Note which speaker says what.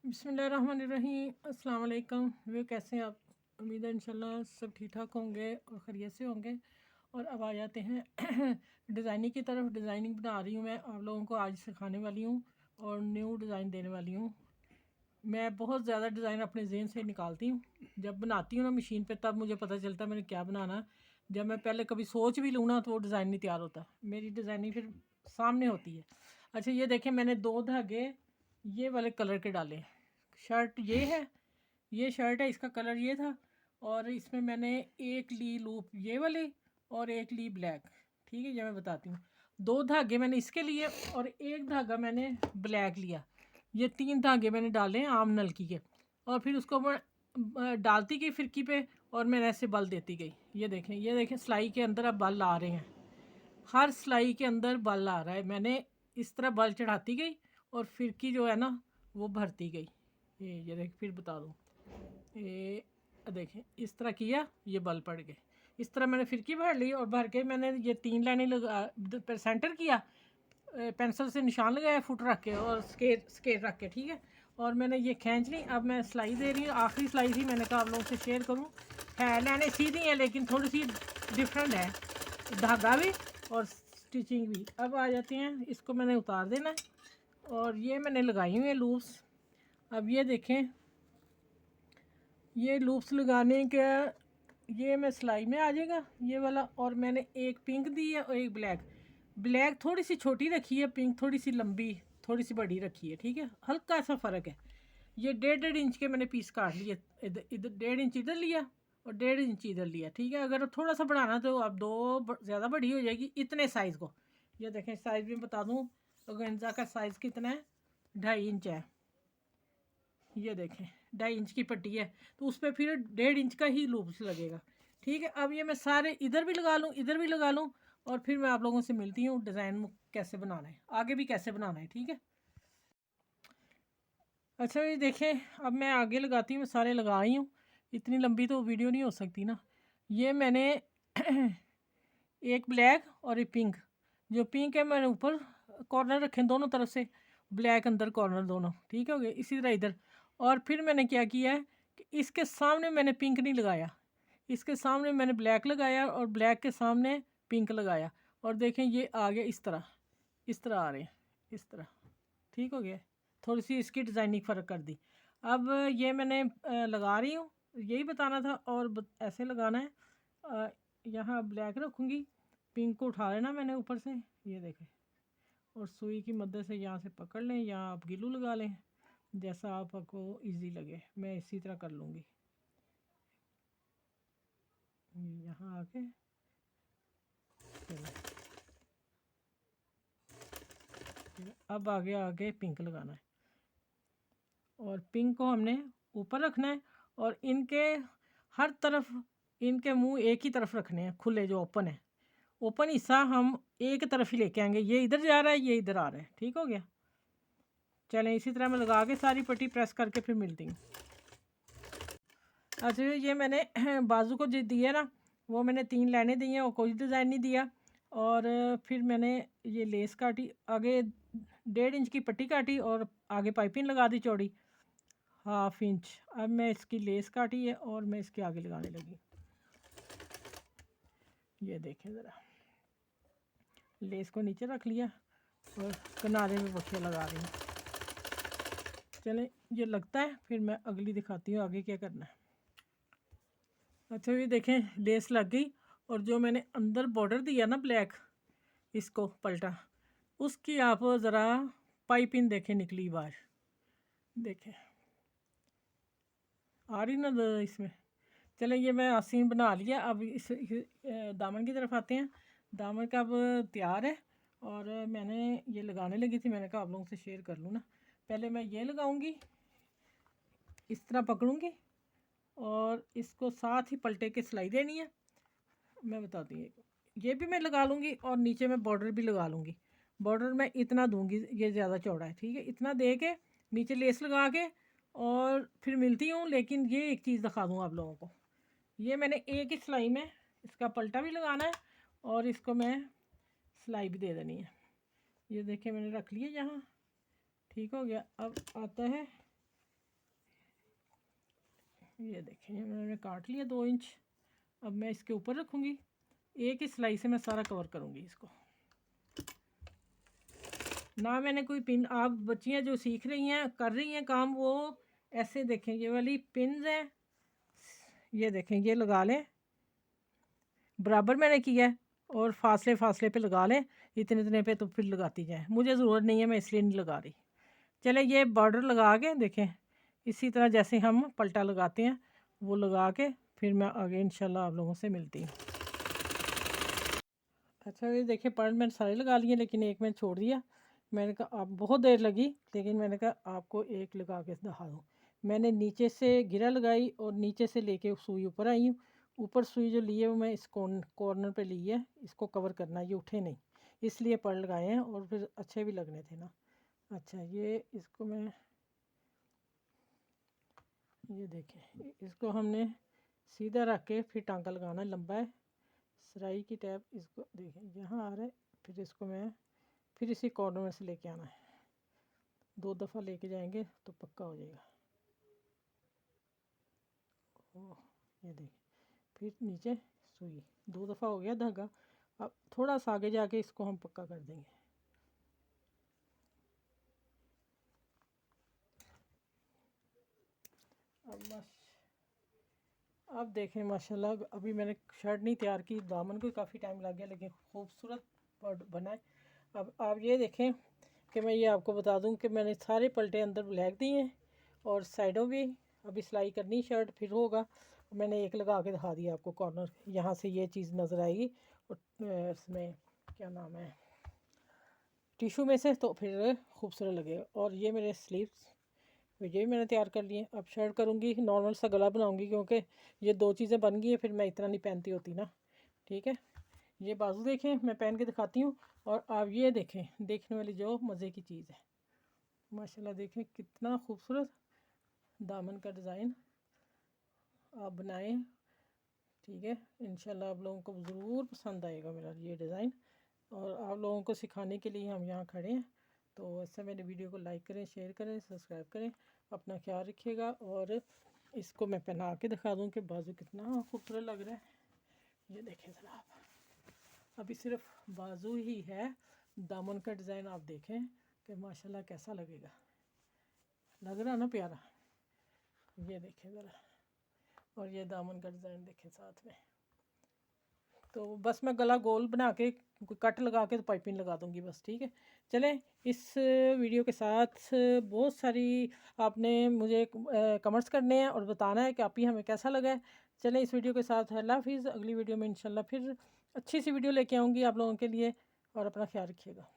Speaker 1: बिस्मिल्लाहिर्रहमानिर्रहीम। अस्सलाम वालेकुम। वे कैसे हैं आप? उम्मीद है इंशाल्लाह सब ठीक ठाक होंगे और ख़ैरियत से होंगे। और अब आ जाते हैं डिज़ाइनिंग की तरफ। डिज़ाइनिंग बना रही हूँ मैं, आप लोगों को आज सिखाने वाली हूँ और न्यू डिज़ाइन देने वाली हूँ। मैं बहुत ज़्यादा डिज़ाइन अपने जहन से निकालती हूँ, जब बनाती हूँ ना मशीन पे तब मुझे पता चलता है मैंने क्या बनाना। जब मैं पहले कभी सोच भी लूँ ना तो वो डिज़ाइन नहीं तैयार होता, मेरी डिज़ाइनिंग फिर सामने होती है। अच्छा ये देखें, मैंने 2 धागे ये वाले कलर के डाले। शर्ट ये है, ये शर्ट है, इसका कलर ये था। और इसमें मैंने एक ली लूप ये वाली और एक ली ब्लैक। ठीक है, ये मैं बताती हूँ। 2 धागे मैंने इसके लिए और एक धागा मैंने ब्लैक लिया। ये 3 धागे मैंने डाले हैं आम नलकी के। और फिर उसको मैं डालती गई फिरकी पे और मैं ऐसे बल देती गई। ये देखें सिलाई के अंदर अब बल आ रहे हैं, हर सिलाई के अंदर बल आ रहा है। मैंने इस तरह बल चढ़ाती गई और फिरकी जो है ना वो भरती गई। ये देख, फिर बता दूँ, ये देखें इस तरह किया, ये बल पड़ गए। इस तरह मैंने फिरकी भर ली और भर के मैंने ये 3 लाइनें लगा सेंटर किया, पेंसिल से निशान लगाया फुट रख के और स्केल रख के। ठीक है, और मैंने ये खींच ली। अब मैं सिलाई दे रही हूँ, आखिरी सिलाई थी, मैंने कहा आप लोगों से शेयर करूँ। है लाइनें सीधी हैं लेकिन थोड़ी सी डिफरेंट है, धागा भी और स्टिचिंग भी। अब आ जाते हैं, इसको मैंने उतार देना है और ये मैंने लगाई हुई है लूप्स। अब ये देखें, ये लूप्स लगाने का ये मैं सिलाई में आ जाएगा ये वाला। और मैंने एक पिंक दी है और एक ब्लैक। ब्लैक थोड़ी सी छोटी रखी है, पिंक थोड़ी सी लंबी थोड़ी सी बड़ी रखी है। ठीक है, हल्का सा फ़र्क है। ये 1.5 इंच के मैंने पीस काट लिए, इधर इधर 1.5 इंच इधर लिया और 1.5 इंच इधर लिया। ठीक है, अगर थोड़ा सा बढ़ाना तो अब ज़्यादा बड़ी हो जाएगी इतने साइज़ को। ये देखें साइज़ भी बता दूँ, ऑर्गेन्जा का साइज़ कितना है, 2.5 इंच है। ये देखें 2.5 इंच की पट्टी है तो उस पर फिर 1.5 इंच का ही लूप्स लगेगा। ठीक है, अब ये मैं सारे इधर भी लगा लूँ इधर भी लगा लूँ और फिर मैं आप लोगों से मिलती हूँ डिज़ाइन कैसे बनाना है, आगे भी कैसे बनाना है। ठीक है, अच्छा ये देखें, अब मैं आगे लगाती हूँ, मैं सारे लगा ही हूँ, इतनी लंबी तो वीडियो नहीं हो सकती ना। ये मैंने एक ब्लैक और एक पिंक, जो पिंक है मैंने ऊपर कॉर्नर रखे दोनों तरफ से, ब्लैक अंदर कॉर्नर दोनों। ठीक हो गया, इसी तरह इधर। और फिर मैंने क्या किया है कि इसके सामने मैंने पिंक नहीं लगाया, इसके सामने मैंने ब्लैक लगाया और ब्लैक के सामने पिंक लगाया। और देखें ये आ गया इस तरह आ रहे हैं, इस तरह। ठीक हो गया, थोड़ी सी इसकी डिज़ाइनिंग फ़र्क कर दी। अब ये मैंने लगा रही हूँ, यही बताना था। और ऐसे लगाना है, यहाँ ब्लैक रखूँगी, पिंक को उठा लेना मैंने ऊपर से, ये देखें, और सुई की मदद से यहाँ से पकड़ लें या आप गिलू लगा लें, जैसा आपको इजी लगे। मैं इसी तरह कर लूँगी, यहाँ आके चलो। अब आगे आगे पिंक लगाना है और पिंक को हमने ऊपर रखना है और इनके हर तरफ इनके मुंह एक ही तरफ रखने हैं, खुले जो ओपन है, ओपन हिस्सा हम एक तरफ ही लेके आएंगे। ये इधर जा रहा है, ये इधर आ रहा है। ठीक हो गया, चलें इसी तरह मैं लगा के सारी पट्टी प्रेस करके फिर मिलती हूँ। अच्छा ये मैंने बाजू को जो दिया ना, वो मैंने 3 लाइनें दी हैं और कोई डिज़ाइन नहीं दिया। और फिर मैंने ये लेस काटी, आगे 1.5 इंच की पट्टी काटी और आगे पाइपिंग लगा दी चौड़ी 1/2 इंच। अब मैं इसकी लेस काटी है और मैं इसके आगे लगाने लगी। ये देखें ज़रा, लेस को नीचे रख लिया और किनारे में बखिया लगा रही हूँ। चलें ये लगता है, फिर मैं अगली दिखाती हूँ आगे क्या करना है। अच्छा ये देखें लेस लग गई और जो मैंने अंदर बॉर्डर दिया ना ब्लैक, इसको पलटा, उसकी आप ज़रा पाइपिंग देखें निकली बाहर, देखें आ रही ना इसमें। चलें ये मैं आसीन बना लिया। अब दामन की तरफ आते हैं। दामन का अब तैयार है और मैंने ये लगाने लगी थी, मैंने कहा आप लोगों से शेयर कर लूँ ना। पहले मैं ये लगाऊंगी, इस तरह पकड़ूंगी और इसको साथ ही पलटे के सिलाई देनी है। मैं बताती हूँ, ये भी मैं लगा लूँगी और नीचे मैं बॉर्डर भी लगा लूँगी। बॉर्डर मैं इतना दूंगी, ये ज़्यादा चौड़ा है। ठीक है, इतना दे के नीचे लेस लगा के और फिर मिलती हूँ। लेकिन ये एक चीज़ दिखा दूँ आप लोगों को, ये मैंने एक ही सिलाई में इसका पलटा भी लगाना है और इसको मैं सिलाई भी दे देनी है। ये देखिए मैंने रख लिया यहाँ। ठीक हो गया, अब आता है ये देखें, ये मैंने काट लिया 2 इंच। अब मैं इसके ऊपर रखूँगी, एक ही सिलाई से मैं सारा कवर करूँगी इसको। ना मैंने कोई पिन, आप बच्चियाँ जो सीख रही हैं कर रही हैं काम, वो ऐसे देखें, ये वाली पिन्स हैं, ये देखें, ये लगा लें, बराबर मैंने किया है, और फासले फासले पे लगा लें, इतने इतने पे तो फिर लगाती जाएं, मुझे ज़रूरत नहीं है, मैं इसलिए नहीं लगा रही। चले ये बॉर्डर लगा के देखें, इसी तरह जैसे हम पलटा लगाते हैं वो लगा के फिर मैं आगे इंशाल्लाह आप लोगों से मिलती हूँ। अच्छा, ये देखिए पॉइंट मैंने सारे लगा लिए, लेकिन एक मैंने छोड़ दिया। मैंने कहा आप बहुत देर लगी, लेकिन मैंने कहा आपको एक लगा के दिखा दूँ। मैंने नीचे से गिरा लगाई और नीचे से लेके सुई ऊपर आई हूँ। ऊपर सुई जो ली है वो मैं इस कॉर्नर पे ली है, इसको कवर करना है, ये उठे नहीं, इसलिए पॉइंट लगाए हैं, और फिर अच्छे भी लगने थे ना। अच्छा, ये इसको मैं, ये देखें, इसको हमने सीधा रख के फिर टांका लगाना है, लंबा है, सराई की टैप, इसको देखें यहाँ आ रहा है, फिर इसको मैं फिर इसी कॉर्नर में से लेके आना है, 2 दफ़ा लेके जाएंगे तो पक्का हो जाएगा। ओह, ये देखें, फिर नीचे सुई, 2 दफ़ा हो गया धागा। अब थोड़ा सा आगे जाके इसको हम पक्का कर देंगे। अब देखें माशाल्लाह, अभी मैंने शर्ट नहीं तैयार की, दामन को काफ़ी टाइम लग गया, लेकिन खूबसूरत बना है। अब आप ये देखें कि मैं ये आपको बता दूं कि मैंने सारे पलटे अंदर ब्लैक दिए हैं, और साइडों भी अभी सिलाई करनी, शर्ट फिर होगा। मैंने एक लगा के दिखा दिया आपको, कॉर्नर यहाँ से ये चीज़ नज़र आएगी, और इसमें क्या नाम है, टिशू में से, तो फिर खूबसूरत लगेगा। और ये मेरे स्लीव्स, ये भी मैंने तैयार कर लिए। अब शर्ट करूँगी, नॉर्मल सा गला बनाऊँगी, क्योंकि ये 2 चीज़ें बन गई है, फिर मैं इतना नहीं पहनती होती ना। ठीक है, ये बाजू देखें, मैं पहन के दिखाती हूँ, और आप ये देखें, देखने वाली जो मज़े की चीज़ है, माशाल्लाह देखें कितना खूबसूरत दामन का डिज़ाइन आप बनाएं। ठीक है, इंशाल्लाह आप लोगों को ज़रूर पसंद आएगा मेरा ये डिज़ाइन, और आप लोगों को सिखाने के लिए हम यहाँ खड़े हैं। तो ऐसे मेरे वीडियो को लाइक करें, शेयर करें, सब्सक्राइब करें, अपना ख्याल रखिएगा। और इसको मैं पहना के दिखा दूँ कि बाजू कितना खूबसूरत लग रहा है। ये देखें ज़रा आप, अभी सिर्फ बाजू ही है, दामन का डिज़ाइन आप देखें कि माशाल्लाह कैसा लगेगा, लग रहा ना प्यारा। ये देखें ज़रा, और ये दामन का डिज़ाइन देखें साथ में। तो बस मैं गला गोल बना के कट लगा के तो पाइपिंग लगा दूंगी बस। ठीक है, चलें, इस वीडियो के साथ बहुत सारी आपने मुझे कमेंट्स करने हैं और बताना है कि आप ही हमें कैसा लगा है। चलें, इस वीडियो के साथ अल्लाह हाफिज़। अगली वीडियो में इंशाल्लाह फिर अच्छी सी वीडियो लेके आऊँगी आप लोगों के लिए, और अपना ख्याल रखिएगा।